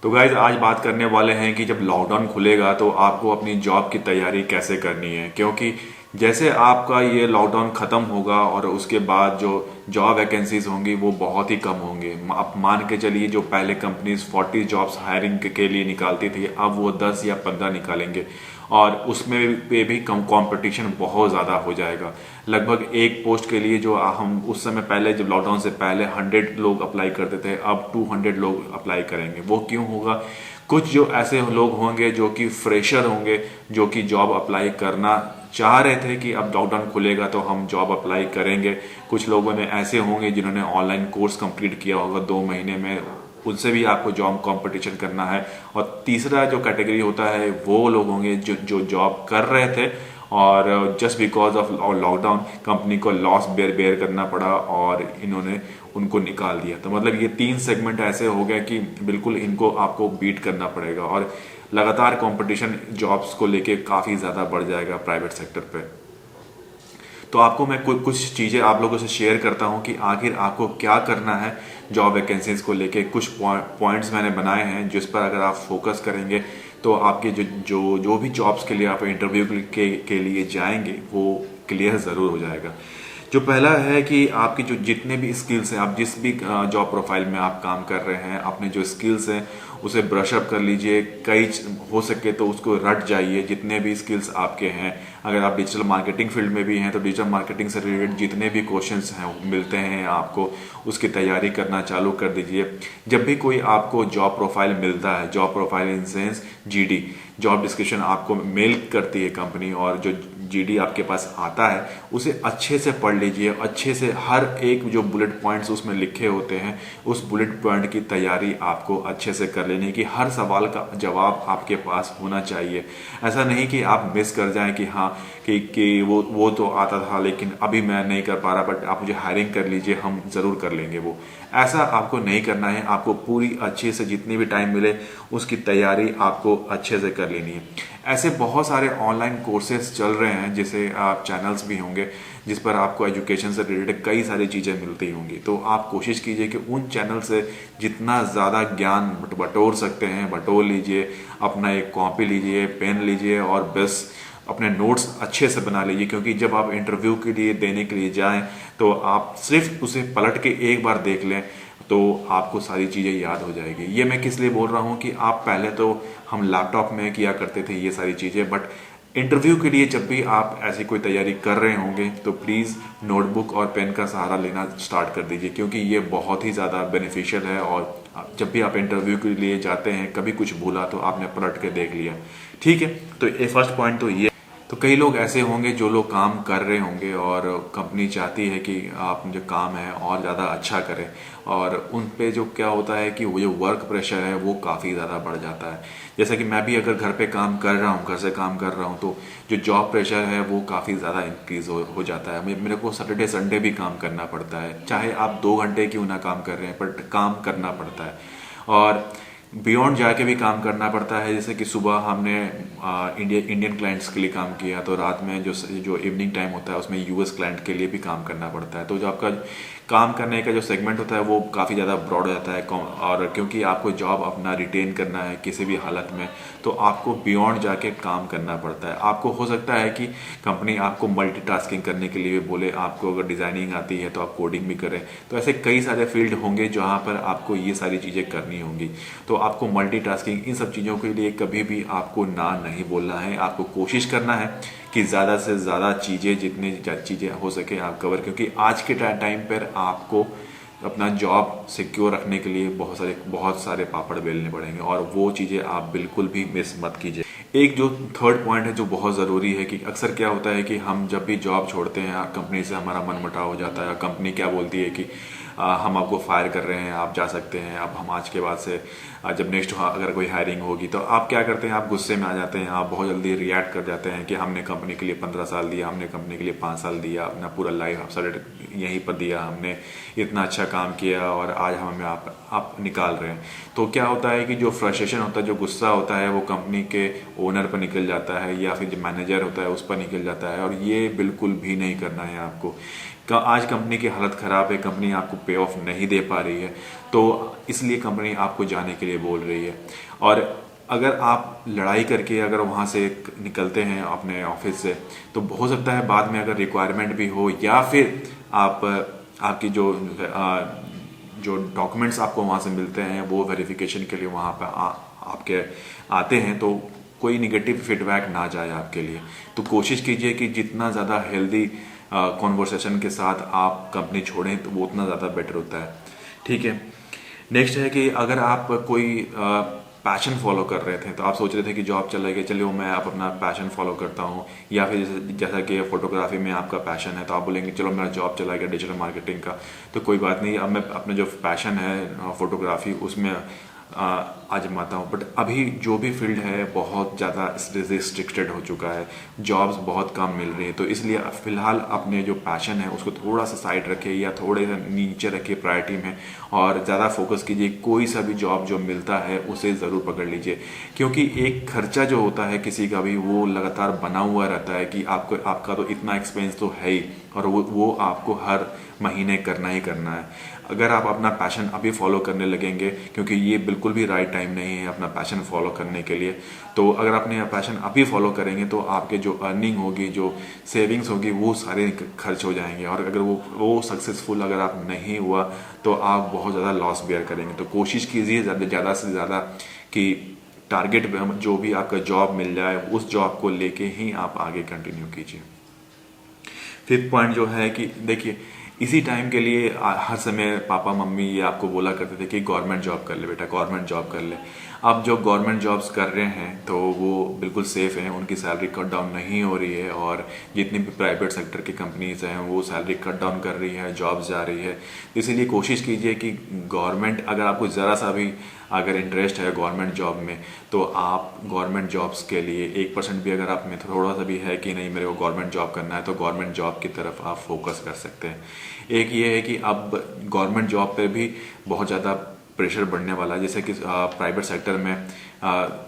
तो गाइज आज बात करने वाले हैं कि जब लॉकडाउन खुलेगा तो आपको अपनी जॉब की तैयारी कैसे करनी है, क्योंकि जैसे आपका ये लॉकडाउन खत्म होगा और उसके बाद जो जॉब वैकेंसीज होंगी वो बहुत ही कम होंगे। आप मान के चलिए जो पहले कंपनीज 40 जॉब्स हायरिंग के लिए निकालती थी, अब वो 10 या 15 निकालेंगे और उसमें पे भी कम कंपटीशन बहुत ज़्यादा हो जाएगा। लगभग एक पोस्ट के लिए जो हम उस समय पहले जब लॉकडाउन से पहले 100 लोग अप्लाई करते थे, अब 200 लोग अप्लाई करेंगे। वो क्यों होगा? कुछ जो ऐसे लोग होंगे जो कि फ्रेशर होंगे, जो कि जॉब अप्लाई करना चाह रहे थे कि अब लॉकडाउन खुलेगा तो हम जॉब अप्लाई करेंगे। कुछ लोगों ने ऐसे होंगे जिन्होंने ऑनलाइन कोर्स कंप्लीट किया होगा 2 महीने में, उनसे भी आपको जॉब कंपटीशन करना है। और तीसरा जो कैटेगरी होता है वो लोग होंगे जो जॉब कर रहे थे और just because of lockdown company को लॉस बेयर करना पड़ा और इन्होंने उनको निकाल दिया। तो मतलब ये 3 सेगमेंट ऐसे हो गए कि बिल्कुल इनको आपको बीट करना पड़ेगा और लगातार कंपटीशन जॉब्स को लेके काफ़ी ज़्यादा बढ़ जाएगा प्राइवेट सेक्टर पे। तो आपको मैं कुछ चीज़ें आप लोगों से शेयर करता हूं कि आखिर आपको क्या करना है जॉब वैकेंसीज को लेके। कुछ पॉइंट्स मैंने बनाए हैं जिस पर अगर आप फोकस करेंगे तो आपके जो भी जॉब्स के लिए आप इंटरव्यू के लिए जाएंगे वो क्लियर ज़रूर हो जाएगा। जो पहला है कि आपकी जो जितने भी स्किल्स हैं, आप जिस भी जॉब प्रोफाइल में आप काम कर रहे हैं, अपने जो स्किल्स हैं उसे ब्रश अप कर लीजिए। कई हो सके तो उसको रट जाइए जितने भी स्किल्स आपके हैं। अगर आप डिजिटल मार्केटिंग फील्ड में भी हैं तो डिजिटल मार्केटिंग से रिलेटेड जितने भी क्वेश्चंस हैं मिलते हैं आपको, उसकी तैयारी करना चालू कर दीजिए। जब भी कोई आपको जॉब प्रोफाइल मिलता है, job profile in sense GD, job description आपको मेल करती है कंपनी, और जो जीडी आपके पास आता है उसे अच्छे से पढ़ लीजिए। अच्छे से हर एक जो बुलेट पॉइंट्स उसमें लिखे होते हैं उस बुलेट पॉइंट की तैयारी आपको अच्छे से कर लेनी है कि हर सवाल का जवाब आपके पास होना चाहिए। ऐसा नहीं कि आप मिस कर जाएं कि हाँ कि वो तो आता था लेकिन अभी मैं नहीं कर पा रहा, बट आप मुझे हायरिंग कर लीजिए, हम ज़रूर कर लेंगे। वो ऐसा आपको नहीं करना है। आपको पूरी अच्छे से जितनी भी टाइम मिले उसकी तैयारी आपको अच्छे से कर लेनी है। ऐसे बहुत सारे ऑनलाइन कोर्सेज चल रहे हैं, जैसे आप चैनल्स भी होंगे जिस पर आपको एजुकेशन से रिलेटेड कई सारी चीज़ें मिलती होंगी। तो आप कोशिश कीजिए कि उन चैनल से जितना ज़्यादा ज्ञान बटोर सकते हैं बटोर लीजिए। अपना एक कॉपी लीजिए, पेन लीजिए और बस अपने नोट्स अच्छे से बना लीजिए, क्योंकि जब आप इंटरव्यू के लिए देने के लिए जाएं तो आप सिर्फ उसे पलट के एक बार देख लें तो आपको सारी चीज़ें याद हो जाएगी। ये मैं किस लिए बोल रहा हूँ कि आप पहले तो हम लैपटॉप में किया करते थे ये सारी चीज़ें, बट इंटरव्यू के लिए जब भी आप ऐसी कोई तैयारी कर रहे होंगे तो प्लीज़ नोटबुक और पेन का सहारा लेना स्टार्ट कर दीजिए, क्योंकि ये बहुत ही ज़्यादा बेनिफिशियल है। और जब भी आप इंटरव्यू के लिए जाते हैं, कभी कुछ भूला तो आपने पलट के देख लिया। ठीक है, तो ये फर्स्ट पॉइंट तो ये। तो कई लोग ऐसे होंगे जो लोग काम कर रहे होंगे और कंपनी चाहती है कि आप जो काम है और ज़्यादा अच्छा करें, और उन पे जो क्या होता है कि वो जो वर्क प्रेशर है वो काफ़ी ज़्यादा बढ़ जाता है। जैसा कि मैं भी अगर घर पे काम कर रहा हूँ, घर से काम कर रहा हूँ, तो जो जॉब प्रेशर है वो काफ़ी ज़्यादा इंक्रीज हो जाता है। मेरे को सैटरडे संडे भी काम करना पड़ता है, चाहे आप 2 घंटे क्यों ना काम कर रहे हैं, बट काम करना पड़ता है। और बियॉन्ड जाके भी काम करना पड़ता है। जैसे कि सुबह हमने इंडियन क्लाइंट्स के लिए काम किया तो रात में जो इवनिंग टाइम होता है उसमें यूएस क्लाइंट के लिए भी काम करना पड़ता है। तो जो आपका काम करने का जो सेगमेंट होता है वो काफ़ी ज़्यादा ब्रॉड हो जाता है। और क्योंकि आपको जॉब अपना रिटेन करना है किसी भी हालत में, तो आपको बियॉन्ड जाके काम करना पड़ता है। आपको हो सकता है कि कंपनी आपको मल्टीटास्किंग करने के लिए बोले, आपको अगर डिज़ाइनिंग आती है तो आप कोडिंग भी करें। तो ऐसे कई सारे फील्ड होंगे जहाँ पर आपको ये सारी चीज़ें करनी होंगी। तो आपको मल्टीटास्किंग इन सब चीज़ों के लिए कभी भी आपको ना नहीं बोलना है। आपको कोशिश करना है कि ज़्यादा से ज़्यादा चीज़ें, जितनी चीज़ें हो सके आप कवर, क्योंकि आज के टाइम पर आपको अपना जॉब सिक्योर रखने के लिए बहुत सारे पापड़ बेलने पड़ेंगे, और वो चीज़ें आप बिल्कुल भी मिस मत कीजिए। एक जो थर्ड पॉइंट है जो बहुत ज़रूरी है कि अक्सर क्या होता है कि हम जब भी जॉब छोड़ते हैं कंपनी से हमारा मनमुटाव हो जाता है। कंपनी क्या बोलती है कि हम आपको फायर कर रहे हैं, आप जा सकते हैं। अब हम आज के बाद से जब नेक्स्ट अगर कोई हायरिंग होगी तो आप क्या करते हैं, आप गुस्से में आ जाते हैं, आप बहुत जल्दी रिएक्ट कर जाते हैं कि हमने कंपनी के लिए 15 साल दिया, हमने कंपनी के लिए 5 साल दिया, अपना पूरा लाइफ आप यहीं पर दिया, हमने इतना अच्छा काम किया और आज हमें आप निकाल रहे हैं। तो क्या होता है कि जो फ्रस्ट्रेशन होता है, जो गुस्सा होता है, वो कंपनी के ओनर पर निकल जाता है या फिर जो मैनेजर होता है उस पर निकल जाता है, और ये बिल्कुल भी नहीं करना है आपको। आज कंपनी की हालत ख़राब है, कंपनी आपको पे ऑफ नहीं दे पा रही है, तो इसलिए कंपनी आपको जाने के लिए बोल रही है। और अगर आप लड़ाई करके अगर वहाँ से निकलते हैं अपने ऑफिस से, तो हो सकता है बाद में अगर रिक्वायरमेंट भी हो, या फिर आप आपकी जो डॉक्यूमेंट्स आपको वहाँ से मिलते हैं वो वेरिफिकेशन के लिए वहाँ पर आपके आते हैं, तो कोई निगेटिव फीडबैक ना जाए आपके लिए। तो कोशिश कीजिए कि जितना ज़्यादा हेल्दी कॉन्वर्सेशन के साथ आप कंपनी छोड़ें तो वो उतना ज़्यादा बेटर होता है। ठीक है, नेक्स्ट है कि अगर आप कोई पैशन फॉलो कर रहे थे, तो आप सोच रहे थे कि जॉब चला गया, चलिए मैं आप अपना पैशन फॉलो करता हूँ, या फिर जैसा कि फोटोग्राफी में आपका पैशन है तो आप बोलेंगे चलो मेरा जॉब चला गया डिजिटल मार्केटिंग का, तो कोई बात नहीं, अब मैं अपना जो पैशन है फोटोग्राफी उसमें आजमाता हूँ। बट अभी जो भी फील्ड है बहुत ज़्यादा रिस्ट्रिक्टेड हो चुका है, जॉब्स बहुत कम मिल रही है, तो इसलिए फिलहाल अपने जो पैशन है उसको थोड़ा सा साइड रखिए या थोड़े सा नीचे रखिए प्रायोरिटी में, और ज़्यादा फोकस कीजिए। कोई सा भी जॉब जो मिलता है उसे ज़रूर पकड़ लीजिए, क्योंकि एक खर्चा जो होता है किसी का भी वो लगातार बना हुआ रहता है कि आपका तो इतना एक्सपेंस तो है ही, और वो आपको हर महीने करना ही करना है। अगर आप अपना पैशन अभी फॉलो करने लगेंगे, क्योंकि ये बिल्कुल भी राइट टाइम नहीं है अपना पैशन फॉलो करने के लिए, तो अगर अपने पैशन अभी फॉलो करेंगे तो आपके जो अर्निंग होगी, जो सेविंग्स होगी, वो सारे खर्च हो जाएंगे, और अगर वो सक्सेसफुल अगर आप नहीं हुआ तो आप बहुत ज़्यादा लॉस बेयर करेंगे। तो कोशिश कीजिए ज़्यादा से ज़्यादा कि टारगेट जो भी आपका जॉब मिल जाए उस जॉब को लेके ही आप आगे कंटिन्यू कीजिए। फिफ्थ पॉइंट जो है कि देखिए, इसी टाइम के लिए हर समय पापा मम्मी ये आपको बोला करते थे कि गवर्नमेंट जॉब कर ले बेटा, गवर्नमेंट जॉब कर ले। अब जो गवर्नमेंट जॉब्स कर रहे हैं तो वो बिल्कुल सेफ हैं, उनकी सैलरी कट डाउन नहीं हो रही है, और जितनी भी प्राइवेट सेक्टर की कंपनीज हैं वो सैलरी कट डाउन कर रही है, जॉब्स जा रही है। इसीलिए कोशिश कीजिए कि गवर्नमेंट, अगर आपको ज़रा सा भी अगर इंटरेस्ट है गवर्नमेंट जॉब में, तो आप गवर्नमेंट जॉब्स के लिए 1% भी अगर आप में थोड़ा सा भी है कि नहीं मेरे को गवर्नमेंट जॉब करना है, तो गवर्नमेंट जॉब की तरफ आप फोकस कर सकते हैं। एक ये है कि अब गवर्नमेंट जॉब पे भी बहुत ज़्यादा प्रेशर बढ़ने वाला है, जैसे कि प्राइवेट सेक्टर में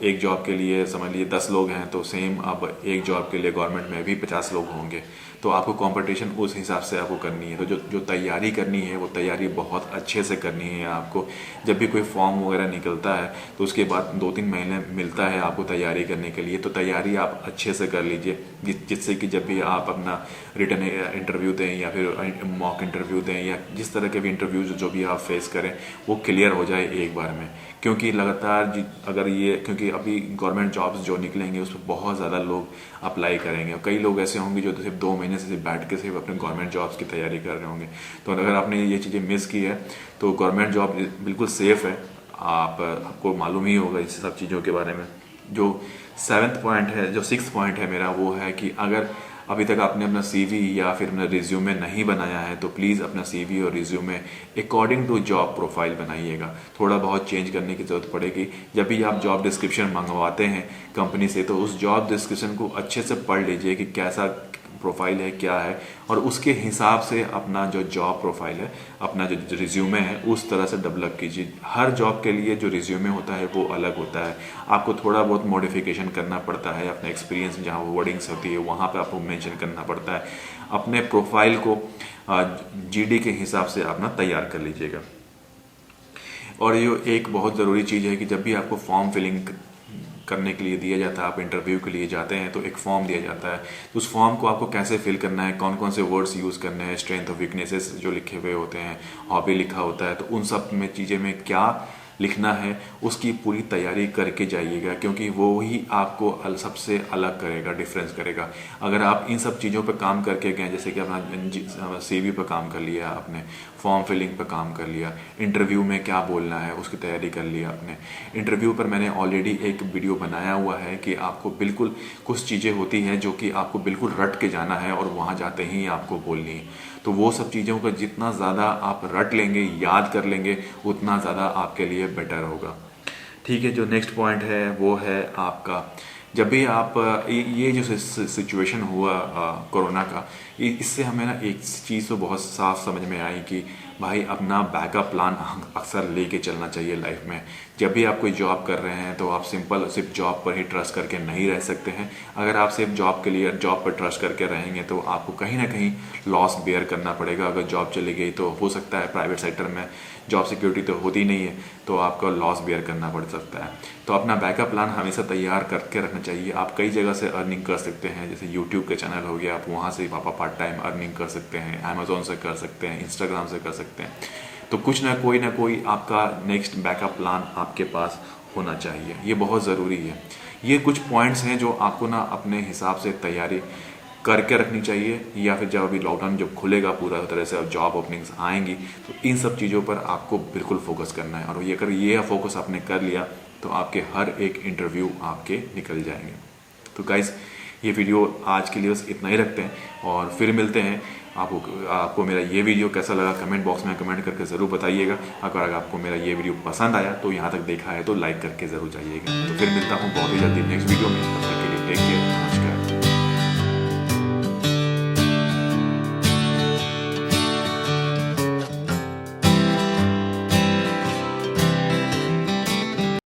एक जॉब के लिए समझ लीजिए 10 लोग हैं, तो सेम अब एक जॉब के लिए गवर्नमेंट में भी 50 लोग होंगे, तो आपको कंपटीशन उस हिसाब से आपको करनी है। तो जो तैयारी करनी है वो तैयारी बहुत अच्छे से करनी है आपको। जब भी कोई फॉर्म वगैरह निकलता है तो उसके बाद 2-3 महीने मिलता है आपको तैयारी करने के लिए, तो तैयारी आप अच्छे से कर लीजिए, जिससे कि जब भी आप अपना रिटर्न इंटरव्यू दें या फिर मॉक इंटरव्यू दें या जिस तरह के भी इंटरव्यूज जो भी आप फेस करें वो क्लियर हो जाए एक बार में। क्योंकि लगातार अगर ये, क्योंकि अभी गवर्नमेंट जॉब्स जो निकलेंगे उस पर बहुत ज़्यादा लोग अप्लाई करेंगे, और कई लोग ऐसे होंगे जो सिर्फ 2 महीने से सिर्फ बैठ के सिर्फ अपने गवर्नमेंट जॉब्स की तैयारी कर रहे होंगे। तो अगर आपने ये चीज़ें मिस की है तो गवर्नमेंट जॉब बिल्कुल सेफ है, आपको मालूम ही होगा इस सब चीज़ों के बारे में। जो 7th पॉइंट है, जो 6th पॉइंट है मेरा, वो है कि अगर अभी तक आपने अपना CV या फिर अपना रिज्यूमे नहीं बनाया है तो प्लीज़ अपना CV और resume according to job profile बनाइएगा। थोड़ा बहुत चेंज करने की ज़रूरत पड़ेगी। जब भी आप जॉब डिस्क्रिप्शन मंगवाते हैं कंपनी से, तो उस जॉब डिस्क्रिप्शन को अच्छे से पढ़ लीजिए कि कैसा प्रोफाइल है, क्या है, और उसके हिसाब से अपना जो जॉब प्रोफाइल है, अपना जो रिज्यूमे है उस तरह से डेवलप कीजिए। हर जॉब के लिए जो रिज्यूमे होता है वो अलग होता है, आपको थोड़ा बहुत मॉडिफिकेशन करना पड़ता है, अपने एक्सपीरियंस जहाँ वर्डिंग्स होती है वहाँ पे आपको मेंशन करना पड़ता है। अपने प्रोफाइल को GD के हिसाब से अपना तैयार कर लीजिएगा। और ये एक बहुत ज़रूरी चीज़ है कि जब भी आपको फॉर्म फिलिंग करने के लिए दिया जाता है, आप इंटरव्यू के लिए जाते हैं तो एक फॉर्म दिया जाता है, तो उस फॉर्म को आपको कैसे फिल करना है, कौन कौन से वर्ड्स यूज़ करने हैं, स्ट्रेंथ और वीकनेसेस जो लिखे हुए होते हैं, हॉबी लिखा होता है, तो उन सब में चीज़ें में क्या लिखना है उसकी पूरी तैयारी करके जाइएगा, क्योंकि वो ही आपको सबसे अलग करेगा, डिफरेंस करेगा। अगर आप इन सब चीज़ों पर काम करके गए, जैसे कि अपना CV पर काम कर लिया, आपने फॉर्म फिलिंग पर काम कर लिया, इंटरव्यू में क्या बोलना है उसकी तैयारी कर लिया आपने। इंटरव्यू पर मैंने ऑलरेडी एक वीडियो बनाया हुआ है कि आपको बिल्कुल कुछ चीज़ें होती हैं जो कि आपको बिल्कुल रट के जाना है और वहाँ जाते ही आपको बोलनी है। तो वो सब चीज़ों का जितना ज़्यादा आप रट लेंगे, याद कर लेंगे, उतना ज़्यादा आपके लिए बेटर होगा। ठीक है, जो नेक्स्ट पॉइंट है वो है आपका, जब भी आप ये जो सिचुएशन हुआ कोरोना का, इससे हमें ना एक चीज़ तो बहुत साफ समझ में आई कि भाई अपना बैकअप प्लान अक्सर लेके चलना चाहिए लाइफ में। जब भी आप कोई जॉब कर रहे हैं तो आप सिंपल सिर्फ जॉब पर ही ट्रस्ट करके नहीं रह सकते हैं। अगर आप सिर्फ जॉब के लिए जॉब पर ट्रस्ट करके रहेंगे तो आपको कहीं ना कहीं लॉस बेयर करना पड़ेगा। अगर जॉब चली गई तो हो सकता है प्राइवेट सेक्टर में जॉब सिक्योरिटी तो होती नहीं है, तो आपको लॉस बेयर करना पड़ सकता है। तो अपना बैकअप प्लान हमेशा तैयार करके रखना चाहिए। आप कई जगह से अर्निंग कर सकते हैं, जैसे यूट्यूब के चैनल हो गया, आप वहाँ से पापा पार्ट टाइम अर्निंग कर सकते हैं, अमेजोन से कर सकते हैं, इंस्टाग्राम से कर सकते हैं। तो कुछ ना कोई आपका नेक्स्ट बैकअप प्लान आपके पास होना चाहिए, ये बहुत ज़रूरी है। ये कुछ पॉइंट्स हैं जो आपको ना अपने हिसाब से तैयारी करके रखनी चाहिए, या फिर जब अभी लॉकडाउन जब खुलेगा पूरा तरह से, अब जॉब ओपनिंग्स आएंगी, तो इन सब चीज़ों पर आपको बिल्कुल फोकस करना है। और ये फोकस आपने कर लिया तो आपके हर एक इंटरव्यू आपके निकल जाएंगे। तो गाइस, ये वीडियो आज के लिए बस इतना ही रखते हैं और फिर मिलते हैं। आपको मेरा ये वीडियो कैसा लगा कमेंट बॉक्स में कमेंट करके ज़रूर बताइएगा। अगर आपको मेरा ये वीडियो पसंद आया तो यहाँ तक देखा है तो लाइक करके ज़रूर जाइएगा। तो फिर मिलता हूँ बहुत ही जल्दी नेक्स्ट वीडियो में। तब तक के लिए टेक केयर।